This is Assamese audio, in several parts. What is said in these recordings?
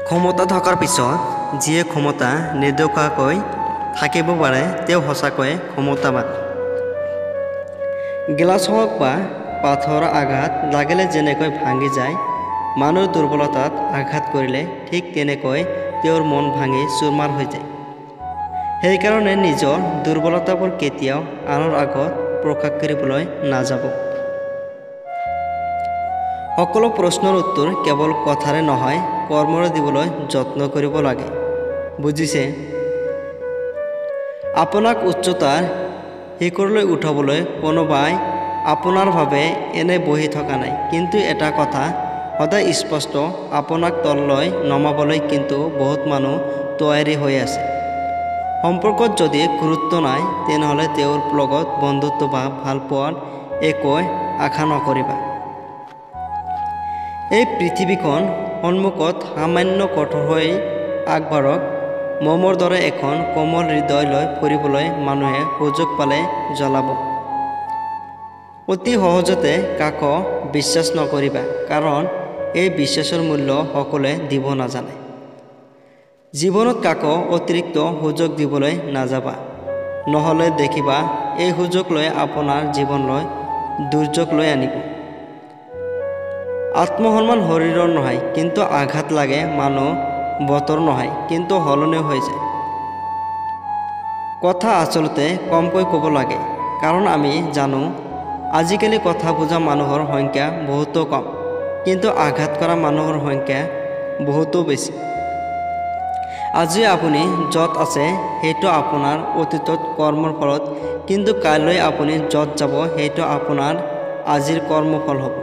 ক্ষমতা থকাৰ পিছত যিয়ে ক্ষমতা নেদেখুৱাকৈ থাকিব পাৰে তেওঁ সঁচাকৈ ক্ষমতাবান। গিলাচ হওক বা পাথৰ আঘাত লাগিলে যেনেকৈ ভাঙি যায়, মানুহৰ দুৰ্বলতাত আঘাত কৰিলে ঠিক তেনেকৈ তেওঁৰ মন ভাঙি চুৰমাৰ হৈ যায়। সেইকাৰণে নিজৰ দুৰ্বলতাবোৰ কেতিয়াও আনৰ আগত প্ৰকাশ কৰিবলৈ নাযাব। সকলো প্ৰশ্নৰ উত্তৰ কেৱল কথাৰে নহয়, কৰ্মৰে দিবলৈ যত্ন কৰিব লাগে। বুজিছে? আপোনাক উচ্চতাৰ শিখৰলৈ উঠাবলৈ কোনোবাই আপোনাৰ বাবে এনে বহি থকা নাই। কিন্তু এটা কথা সদায় স্পষ্ট, আপোনাক তললৈ নমাবলৈ কিন্তু বহুত মানুহ তৈয়াৰী হৈ আছে। সম্পৰ্কত যদি গুৰুত্ব নাই, তেনেহ'লে তেওঁৰ লগত বন্ধুত্ব বা ভাল পোৱাৰ একো আশা নকৰিবা। এই পৃথিৱীখন সন্মুখত সামান্য কঠোৰ হৈ আগবাঢ়ক। মমৰ দৰে এখন কোমল হৃদয় লৈ ফুৰিবলৈ মানুহে সুযোগ পালে জ্বলাব। অতি সহজতে কাকো বিশ্বাস নকৰিবা, কাৰণ এই বিশ্বাসৰ মূল্য সকলোৱে দিব নাজানে। জীৱনত কাকো অতিৰিক্ত সুযোগ দিবলৈ নাযাবা, নহ'লে দেখিবা এই সুযোগ লৈ আপোনাৰ জীৱনলৈ দুৰ্যোগ লৈ আনিব। আত্মসন্মান শৰীৰৰ নহয়, কিন্তু আঘাত লাগে মানুহ বতৰ নহয়, কিন্তু সলনি হৈ যায়। কথা আচলতে কমকৈ ক'ব লাগে, কাৰণ আমি জানো আজিকালি কথা বুজা মানুহৰ সংখ্যা বহুতো কম, কিন্তু আঘাত কৰা মানুহৰ সংখ্যা বহুতো বেছি। আজি আপুনি য'ত আছে সেইটো আপোনাৰ অতীতত কৰ্মৰ ফলত, কিন্তু কাইলৈ আপুনি য'ত যাব সেইটো আপোনাৰ আজিৰ কৰ্মফল হ'ব।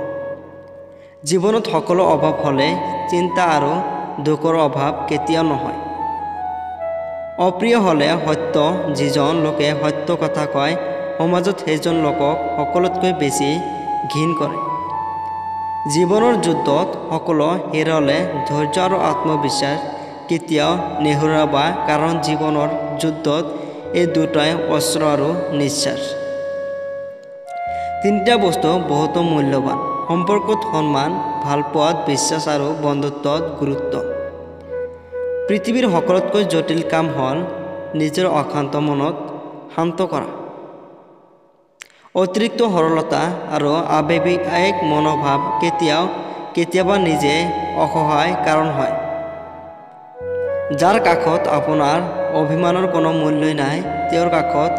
জীৱনত সকলো অভাৱ হ'লে চিন্তা আৰু দুখৰ অভাৱ কেতিয়াও নহয়। অপ্ৰিয় হ'লে সত্য, যিজন লোকে সত্য কথা কয় সমাজত সেইজন লোকক সকলোতকৈ বেছি ঘৃণ কৰে। জীৱনৰ যুদ্ধত সকলো হেৰুৱালে ধৈৰ্য আৰু আত্মবিশ্বাস কেতিয়াও নেহেৰুৱাবা, কাৰণ জীৱনৰ যুদ্ধত এই দুটাই অস্ত্ৰ আৰু নিশ্বাস। তিনিটা বস্তু বহুতো মূল্যৱান: সম্পৰ্কত সন্মান, ভালপোৱাত বিশ্বাস আৰু বন্ধুত্বত গুৰুত্ব। পৃথিৱীৰ সকলোতকৈ জটিল কাম হ'ল নিজৰ অশান্ত মনত শান্ত কৰা। অতিৰিক্ত সৰলতা আৰু আৱেগিক মনোভাৱ কেতিয়াবা নিজে অসহায় কাৰণ হয়। যাৰ কাষত আপোনাৰ অভিমানৰ কোনো মূল্যই নাই, তেওঁৰ কাষত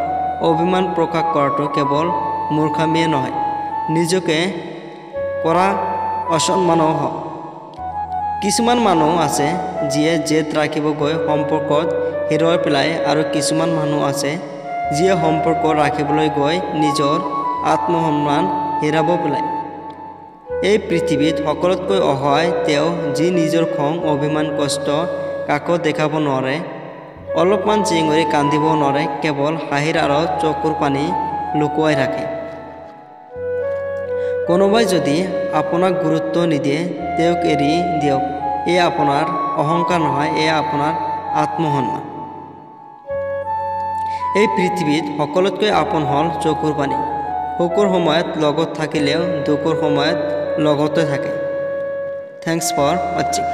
অভিমান প্ৰকাশ কৰাটো কেৱল মূৰ্খামিয়ে নহয়, নিজকে কৰা অসন্মানো হয়। কিছুমান মানুহ আছে যিয়ে জেদ ৰাখিব গৈ সম্পৰ্কত হেৰুৱাই পেলায়, আৰু কিছুমান মানুহ আছে যিয়ে সম্পৰ্ক ৰাখিবলৈ গৈ নিজৰ আত্মসন্মান হেৰুৱাব পেলায়। এই পৃথিৱীত সকলোতকৈ অসহায় তেওঁ, যি নিজৰ খং, অভিমান, কষ্ট কাকো দেখাব নোৱাৰে, অলপমান চিঞৰি কান্দিব নোৱাৰে, কেৱল হাঁহিৰ আঁৰত চকুৰ পানী লুকুৱাই ৰাখে। কোনোবাই যদি আপোনাক গুৰুত্ব নিদিয়ে, তেওঁক এৰি দিয়ক। এয়া আপোনাৰ অহংকাৰ নহয়, এয়া আপোনাৰ আত্মসন্মান। এই পৃথিৱীত সকলোতকৈ আপোন হ'ল চকুৰ পানী। সুখৰ সময়ত লগত থাকিলেও দুখৰ সময়ত লগতে থাকে। থেংকছ ফৰ ৱাচিং।